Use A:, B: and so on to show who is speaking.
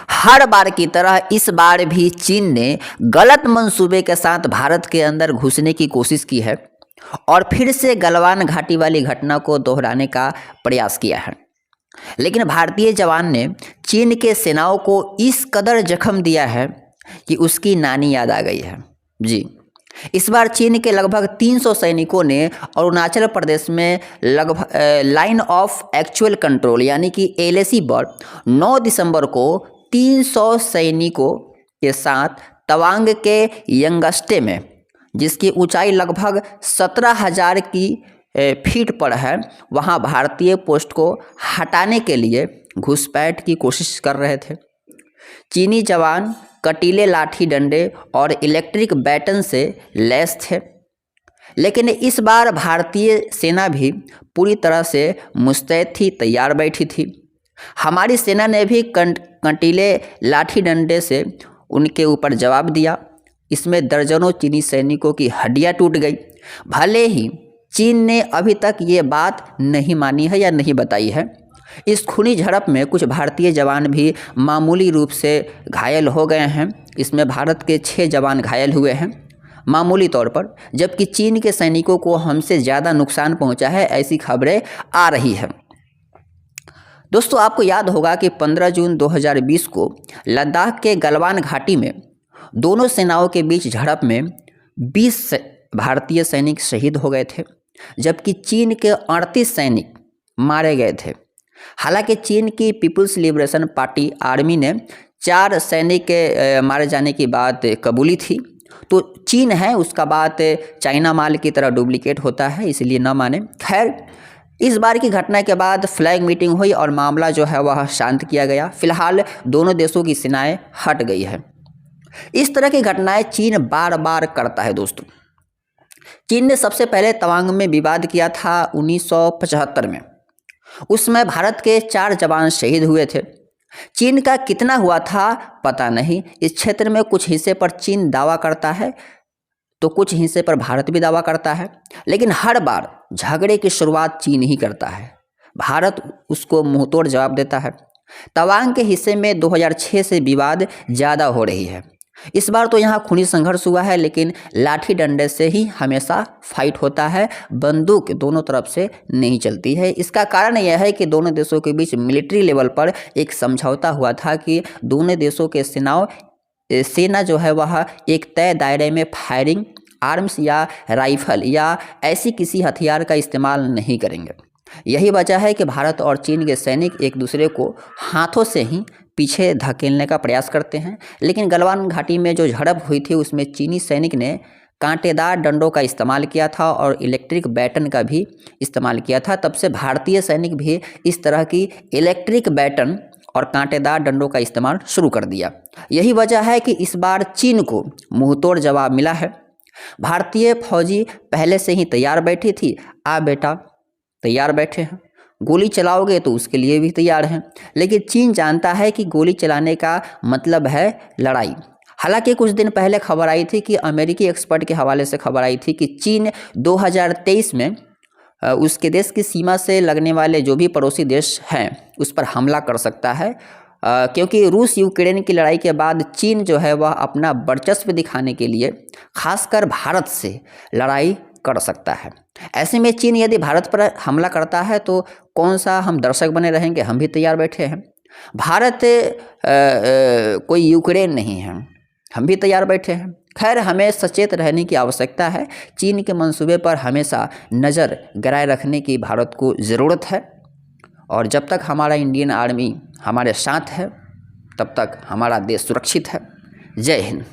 A: हर बार की तरह इस बार भी चीन ने गलत मंसूबे के साथ भारत के अंदर घुसने की कोशिश की है और फिर से गलवान घाटी वाली घटना को दोहराने का प्रयास किया है। लेकिन भारतीय जवान ने चीन के सेनाओं को इस कदर जख्म दिया है कि उसकी नानी याद आ गई है। जी, इस बार चीन के लगभग 300 सैनिकों ने अरुणाचल प्रदेश में लगभग लाइन ऑफ एक्चुअल कंट्रोल यानी कि LAC पर 9 दिसंबर को 300 सैनिकों के साथ तवांग के यंगस्टे में, जिसकी ऊंचाई लगभग 17,000 की फीट पर है, वहां भारतीय पोस्ट को हटाने के लिए घुसपैठ की कोशिश कर रहे थे। चीनी जवान कटीले लाठी डंडे और इलेक्ट्रिक बैटन से लैस थे, लेकिन इस बार भारतीय सेना भी पूरी तरह से मुस्तैद थी, तैयार बैठी थी। हमारी सेना ने भी कटीले लाठी डंडे से उनके ऊपर जवाब दिया। इसमें दर्जनों चीनी सैनिकों की हड्डियां टूट गई। भले ही चीन ने अभी तक ये बात नहीं मानी है या नहीं बताई है। इस खूनी झड़प में कुछ भारतीय जवान भी मामूली रूप से घायल हो गए हैं। इसमें भारत के 6 जवान घायल हुए हैं मामूली तौर पर, जबकि चीन के सैनिकों को हमसे ज़्यादा नुकसान पहुंचा है, ऐसी खबरें आ रही है। दोस्तों, आपको याद होगा कि 15 जून 2020 को लद्दाख के गलवान घाटी में दोनों सेनाओं के बीच झड़प में 20 भारतीय सैनिक शहीद हो गए थे, जबकि चीन के 38 सैनिक मारे गए थे। हालांकि चीन की पीपुल्स लिबरेशन पार्टी आर्मी ने 4 सैनिक के मारे जाने की बात कबूली थी, तो चीन है उसका बात चाइना माल की तरह डुप्लीकेट होता है, इसलिए न माने। खैर, इस बार की घटना के बाद फ्लैग मीटिंग हुई और मामला जो है वह शांत किया गया। फिलहाल दोनों देशों की सेनाएं हट गई है। इस तरह की घटनाएं चीन बार बार करता है। दोस्तों, चीन ने सबसे पहले तवांग में विवाद किया था 1975 में। उसमें भारत के 4 जवान शहीद हुए थे। चीन का कितना हुआ था पता नहीं। इस क्षेत्र में कुछ हिस्से पर चीन दावा करता है तो कुछ हिस्से पर भारत भी दावा करता है, लेकिन हर बार झगड़े की शुरुआत चीन ही करता है। भारत उसको मुंहतोड़ जवाब देता है। तवांग के हिस्से में 2006 से विवाद ज़्यादा हो रही है। इस बार तो यहाँ खूनी संघर्ष हुआ है, लेकिन लाठी डंडे से ही हमेशा फाइट होता है, बंदूक दोनों तरफ से नहीं चलती है। इसका कारण यह है कि दोनों देशों के बीच मिलिट्री लेवल पर एक समझौता हुआ था कि दोनों देशों के सेना जो है वह एक तय दायरे में फायरिंग आर्म्स या राइफल या ऐसी किसी हथियार का इस्तेमाल नहीं करेंगे। यही वजह है कि भारत और चीन के सैनिक एक दूसरे को हाथों से ही पीछे धकेलने का प्रयास करते हैं। लेकिन गलवान घाटी में जो झड़प हुई थी उसमें चीनी सैनिक ने कांटेदार डंडों का इस्तेमाल किया था और इलेक्ट्रिक बैटन का भी इस्तेमाल किया था। तब से भारतीय सैनिक भी इस तरह की इलेक्ट्रिक बैटन और कांटेदार डंडों का इस्तेमाल शुरू कर दिया। यही वजह है कि इस बार चीन को मुंहतोड़ जवाब मिला है। भारतीय फौजी पहले से ही तैयार बैठी थी। आ बेटा, तैयार बैठे हैं, गोली चलाओगे तो उसके लिए भी तैयार हैं। लेकिन चीन जानता है कि गोली चलाने का मतलब है लड़ाई। हालांकि कुछ दिन पहले खबर आई थी कि अमेरिकी एक्सपर्ट के हवाले से खबर आई थी कि चीन 2023 में उसके देश की सीमा से लगने वाले जो भी पड़ोसी देश हैं उस पर हमला कर सकता है, क्योंकि रूस यूक्रेन की लड़ाई के बाद चीन जो है वह अपना वर्चस्व दिखाने के लिए खासकर भारत से लड़ाई कर सकता है। ऐसे में चीन यदि भारत पर हमला करता है तो कौन सा हम दर्शक बने रहेंगे, हम भी तैयार बैठे हैं। भारत कोई यूक्रेन नहीं है, हम भी तैयार बैठे हैं। खैर, हमें सचेत रहने की आवश्यकता है। चीन के मंसूबे पर हमेशा नज़र गड़ाए रखने की भारत को ज़रूरत है, और जब तक हमारा इंडियन आर्मी हमारे साथ है तब तक हमारा देश सुरक्षित है। जय हिंद।